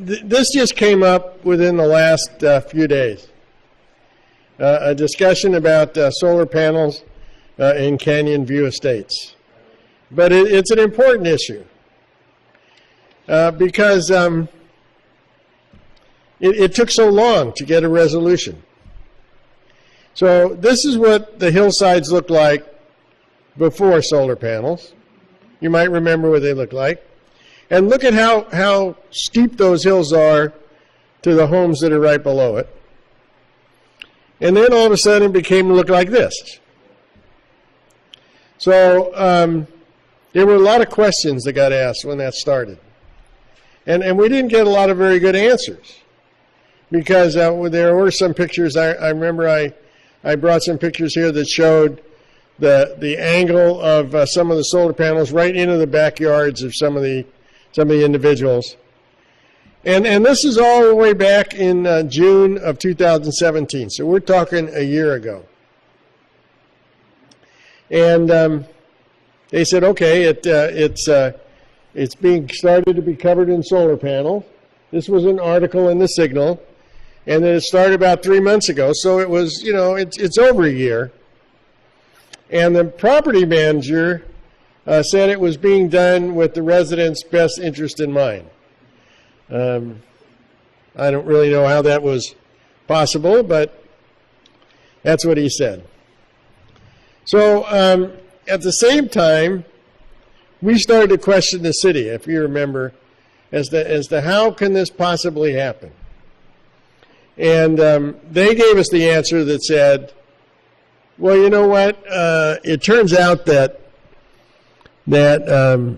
this just came up within the last few days. A discussion about solar panels in CCAC071818CanyonViewEstates. But it's an important issue because it took so long to get a resolution. So this is what the hillsides looked like before solar panels. You might remember what they looked like. And look at how steep those hills are to the homes that are right below it. And then all of a sudden it became to look like this. So there were a lot of questions that got asked when that started. And we didn't get a lot of very good answers because there were some pictures. I remember I brought some pictures here that showed the angle of some of the solar panels right into the backyards of some of the individuals. And this is all the way back in June of 2017. So we're talking a year ago. And they said, okay, it's being started to be covered in solar panels. This was an article in the Signal, and it started about 3 months ago. So it was, it's over a year. And the property manager said it was being done with the residents' best interest in mind. I don't really know how that was possible, but that's what he said. So at the same time, we started to question the city, if you remember, as to how can this possibly happen. And they gave us the answer that said, well, you know what? It turns out that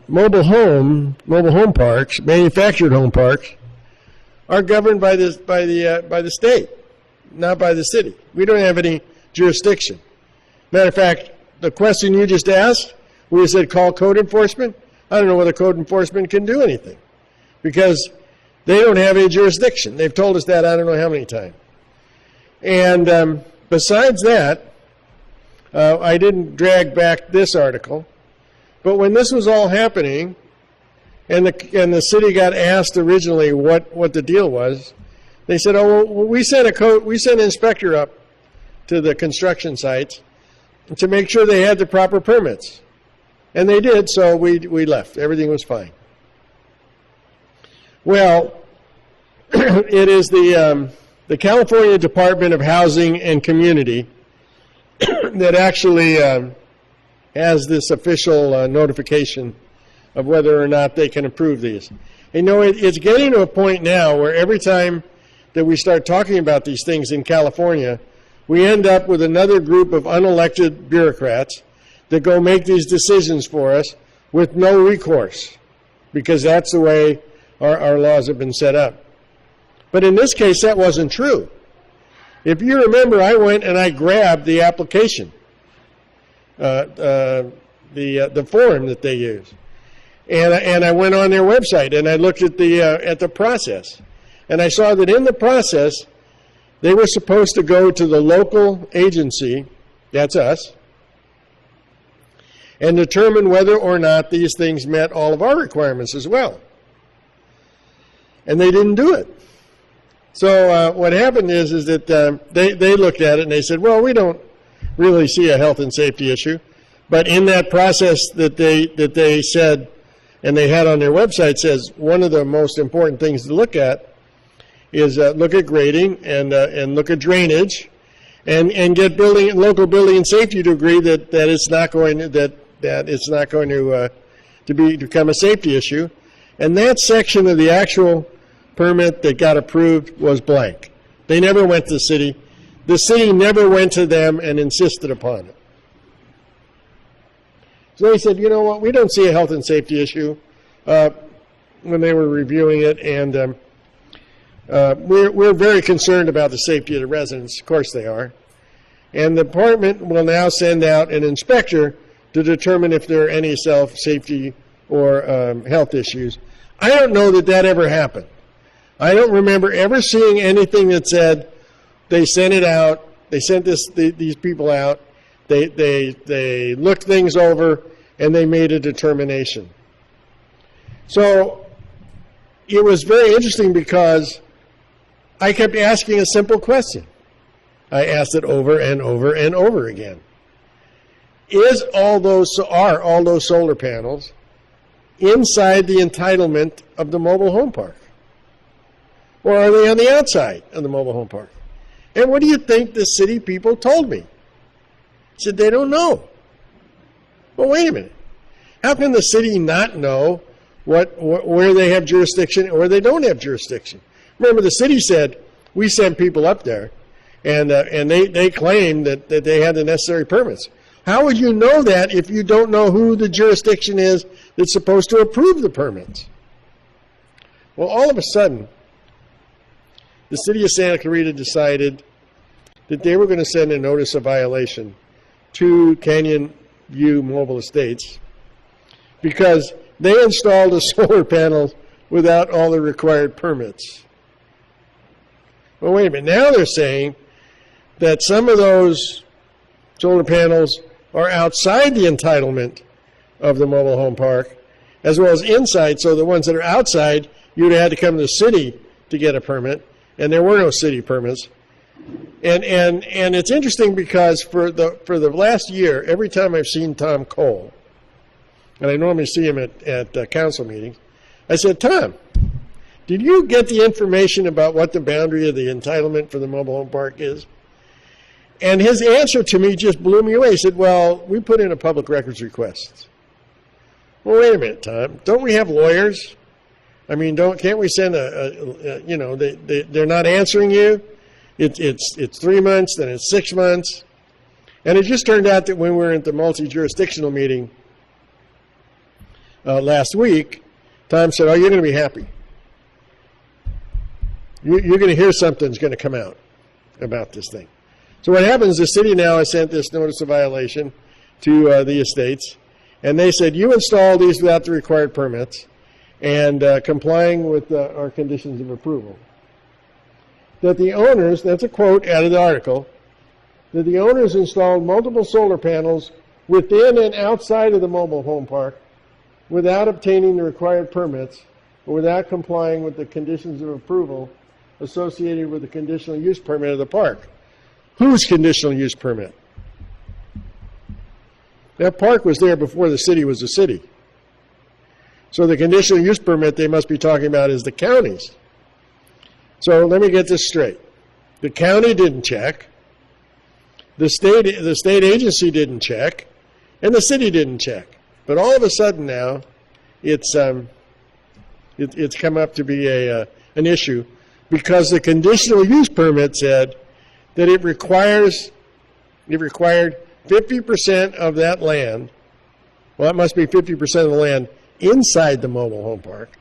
mobile home parks, manufactured home parks, are governed by the state, not by the city. We don't have any jurisdiction. Matter of fact, the question you just asked, we said call code enforcement. I don't know whether code enforcement can do anything because they don't have any jurisdiction. They've told us that I don't know how many times. And besides that, I didn't drag back this article, but when this was all happening, and the city got asked originally what the deal was, they said, "Oh, well, we sent an inspector up to the construction sites to make sure they had the proper permits," and they did. So we left. Everything was fine. Well, it is the California Department of Housing and Community that actually has this official notification of whether or not they can approve these. It's getting to a point now where every time that we start talking about these things in California, we end up with another group of unelected bureaucrats that go make these decisions for us with no recourse, because that's the way our laws have been set up. But in this case, that wasn't true. If you remember, I went and I grabbed the application, the form that they use. And I went on their website and I looked at the process, and I saw that in the process they were supposed to go to the local agency, that's us, and determine whether or not these things met all of our requirements as well. And they didn't do it. So what happened is that they looked at it and they said, well, we don't really see a health and safety issue, but in that process that they said, and they had on their website, says one of the most important things to look at is look at grading and look at drainage, and get local building and safety to agree that it's not going to become a safety issue. And that section of the actual permit that got approved was blank. They never went to the city. The city never went to them and insisted upon it. So they said, you know what, we don't see a health and safety issue when they were reviewing it, and we're very concerned about the safety of the residents. Of course they are. And the department will now send out an inspector to determine if there are any safety or health issues. I don't know that ever happened. I don't remember ever seeing anything that said they sent it out, they sent these people out, they looked things over, and they made a determination. So it was very interesting because I kept asking a simple question. I asked it over and over and over again. Are all those solar panels inside the entitlement of the mobile home park? Or are they on the outside of the mobile home park? And what do you think the city people told me? Said they don't know. Well, wait a minute. How can the city not know where they have jurisdiction or they don't have jurisdiction? Remember, the city said, we sent people up there, and they claimed that they had the necessary permits. How would you know that if you don't know who the jurisdiction is that's supposed to approve the permits? Well, all of a sudden, the city of Santa Clarita decided that they were going to send a notice of violation to CanyonViewEstates because they installed the solar panels without all the required permits. Well, wait a minute. Now they're saying that some of those solar panels are outside the entitlement of the mobile home park, as well as inside, so the ones that are outside, you'd have had to come to the city to get a permit, and there were no city permits. And it's interesting because for the last year, every time I've seen Tom Cole, and I normally see him at council meetings, I said, Tom, did you get the information about what the boundary of the entitlement for the mobile home park is? And his answer to me just blew me away. He said, well, we put in a public records request. Well, wait a minute, Tom. Don't we have lawyers? I mean, can't we send they're not answering you? It's 3 months, then it's 6 months. And it just turned out that when we were at the multi-jurisdictional meeting last week, Tom said, oh, you're going to be happy. You're going to hear something's going to come out about this thing. So what happens, the city now has sent this notice of violation to the estates, and they said, you install these without the required permits and complying with our conditions of approval. That the owners, that's a quote out of the article, that the owners installed multiple solar panels within and outside of the mobile home park without obtaining the required permits or without complying with the conditions of approval associated with the conditional use permit of the park. Whose conditional use permit? That park was there before the city was a city. So the conditional use permit they must be talking about is the county's. So let me get this straight. The county didn't check, the state agency didn't check, and the city didn't check. But all of a sudden now, it's come up to be an issue because the conditional use permit said that it required 50% of that land. Well, that must be 50% of the land inside the mobile home park,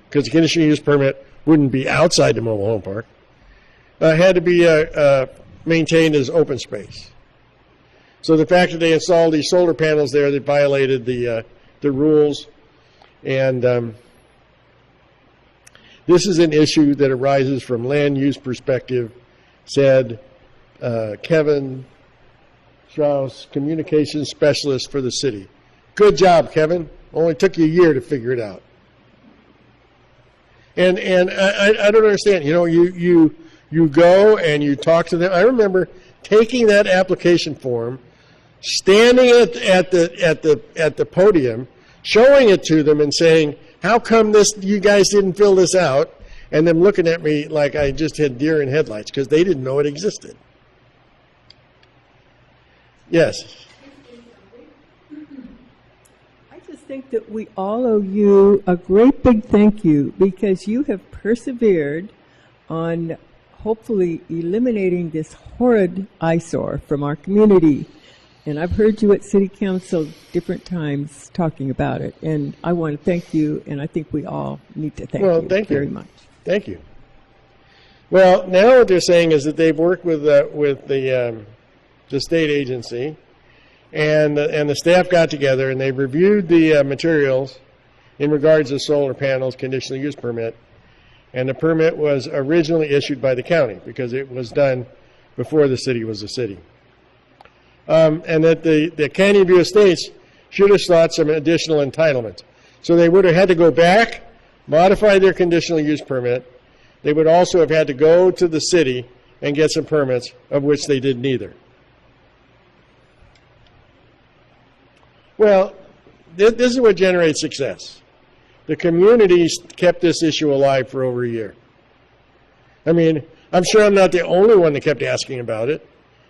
because the conditional use permit wouldn't be outside the mobile home park. Had to be maintained as open space. So the fact that they installed these solar panels there that violated the rules, and this is an issue that arises from land use perspective, said Kevin Strauss, communications specialist for the city. Good job, Kevin. Only took you a year to figure it out. And I don't understand. You know, you go and you talk to them. I remember taking that application form, standing at the podium, showing it to them and saying, "How come you guys didn't fill this out?" And them looking at me like I just had deer in headlights because they didn't know it existed. Yes. I just think that we all owe you a great big thank you because you have persevered on hopefully eliminating this horrid eyesore from our community. And I've heard you at City Council different times talking about it. And I want to thank you, and I think we all need to thank you very much. Thank you. Well, now what they're saying is that they've worked with the state agency, and the staff got together and they reviewed the materials in regards to solar panels conditional use permit, and the permit was originally issued by the county because it was done before the city was a city, and that the CanyonViewEstates should have sought some additional entitlements. So they would have had to go back modified their conditional use permit, they would also have had to go to the city and get some permits, of which they did neither. Well, this is what generates success. The community kept this issue alive for over a year. I mean, I'm sure I'm not the only one that kept asking about it,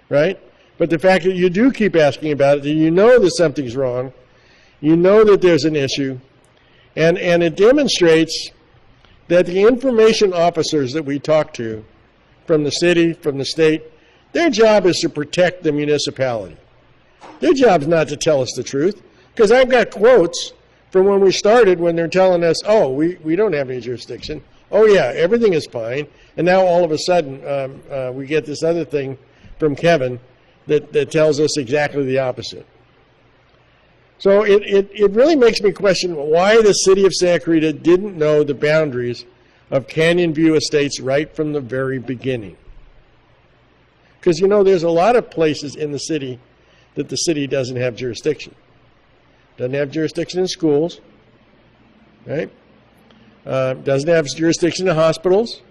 right? But the fact that you do keep asking about it, that you know that something's wrong, you know that there's an issue, and it demonstrates that the information officers that we talk to from the city, from the state, their job is to protect the municipality. Their job is not to tell us the truth, because I've got quotes from when we started when they're telling us, oh, we don't have any jurisdiction. Oh, yeah, everything is fine. And now all of a sudden we get this other thing from Kevin that tells us exactly the opposite. So it really makes me question why the city of Santa Clarita didn't know the boundaries of CanyonViewEstates right from the very beginning. Because, you know, there's a lot of places in the city that the city doesn't have jurisdiction. Doesn't have jurisdiction in schools, right? Doesn't have jurisdiction in hospitals.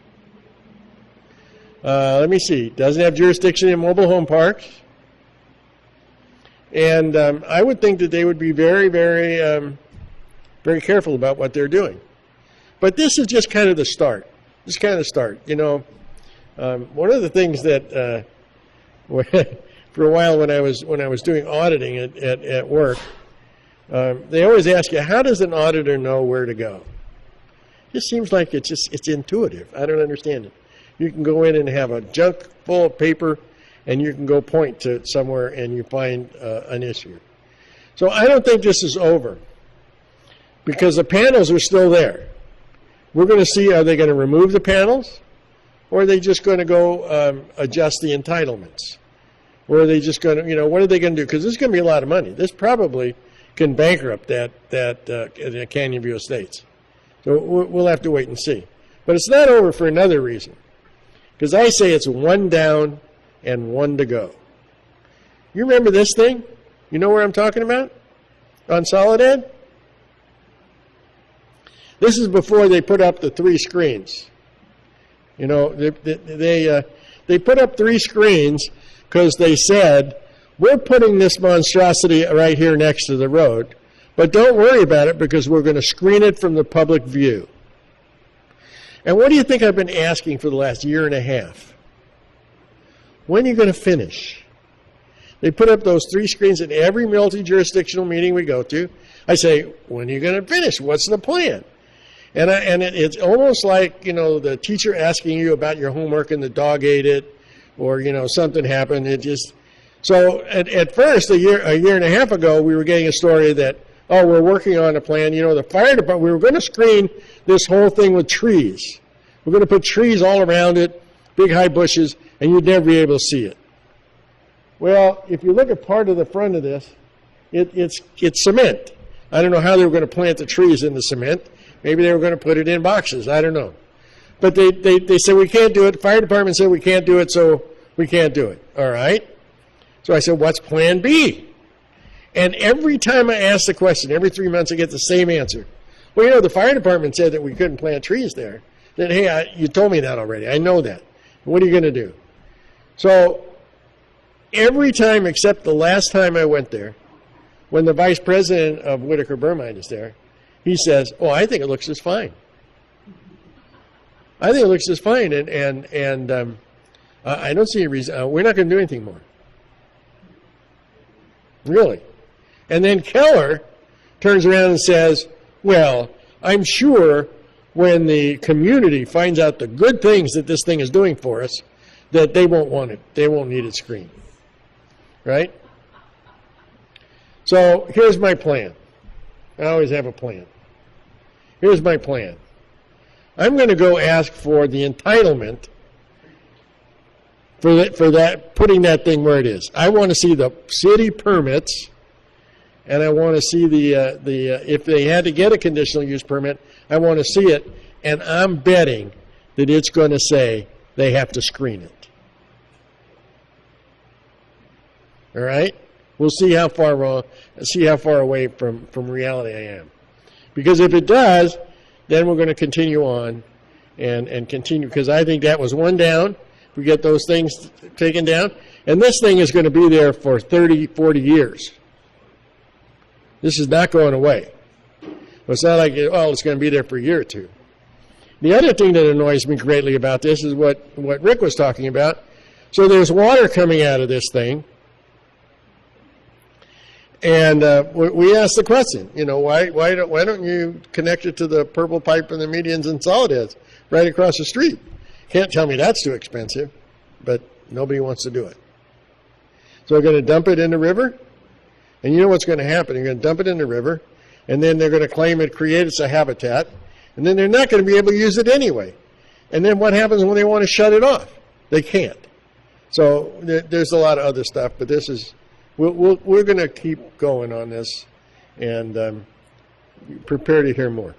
Let me see. Doesn't have jurisdiction in mobile home parks. And I would think that they would be very, very, very careful about what they're doing. But this is just kind of the start. This is kind of the start. You know, one of the things that for a while when I was doing auditing at work, they always ask you, how does an auditor know where to go? It just seems like it's intuitive. I don't understand it. You can go in and have a junk full of paper, and you can go point to somewhere and you find an issue. So I don't think this is over, because the panels are still there. We're going to see, are they going to remove the panels, or are they just going to go adjust the entitlements? Or are they just going to, you know, what are they going to do? Because this is going to be a lot of money. This probably can bankrupt that CanyonViewEstates. So we'll have to wait and see. But it's not over for another reason. Because I say it's one down and one to go. You remember this thing? You know where I'm talking about? On Soledad? This is before they put up the 3 screens. You know, they put up 3 screens because they said, we're putting this monstrosity right here next to the road, but don't worry about it because we're going to screen it from the public view. And what do you think I've been asking for the last year and a half? When are you going to finish? They put up those 3 screens in every multi-jurisdictional meeting we go to. I say, when are you going to finish? What's the plan? And it's almost like, you know, the teacher asking you about your homework and the dog ate it, or, you know, something happened. It just, so at first, a year and a half ago, we were getting a story that, oh, we're working on a plan. You know, the fire department, we were going to screen this whole thing with trees. We're going to put trees all around it, big high bushes, and you'd never be able to see it. Well, if you look at part of the front of this, it's cement. I don't know how they were going to plant the trees in the cement. Maybe they were going to put it in boxes. I don't know. But they said we can't do it. The fire department said we can't do it, so we can't do it. All right? So I said, what's plan B? And every time I ask the question, every 3 months I get the same answer. Well, you know, the fire department said that we couldn't plant trees there. Then, hey, you told me that already. I know that. What are you going to do? So every time except the last time I went there, when the vice president of Whitaker Burmine is there, he says, oh, I think it looks just fine. I think it looks just fine, and I don't see any reason. We're not going to do anything more. Really. And then Keller turns around and says, well, I'm sure when the community finds out the good things that this thing is doing for us, that they won't want it. They won't need it screened. Right? So here's my plan. I always have a plan. Here's my plan. I'm going to go ask for the entitlement for that, putting that thing where it is. I want to see the city permits, and I want to see if they had to get a conditional use permit, I want to see it, and I'm betting that it's going to say they have to screen it. All right? We'll see how far away from reality I am. Because if it does, then we're going to continue on and continue, because I think that was one down. We get those things taken down. And this thing is going to be there for 30, 40 years. This is not going away. It's not like, oh, it's going to be there for a year or two. The other thing that annoys me greatly about this is what Rick was talking about. So there's water coming out of this thing. And we asked the question, why don't you connect it to the purple pipe and the medians and solid heads right across the street? Can't tell me that's too expensive, but nobody wants to do it. So we're going to dump it in the river, and you know what's going to happen. You're going to dump it in the river, and then they're going to claim it creates a habitat, and then they're not going to be able to use it anyway. And then what happens when they want to shut it off? They can't. So there's a lot of other stuff, but this is, we're going to keep going on this, and prepare to hear more.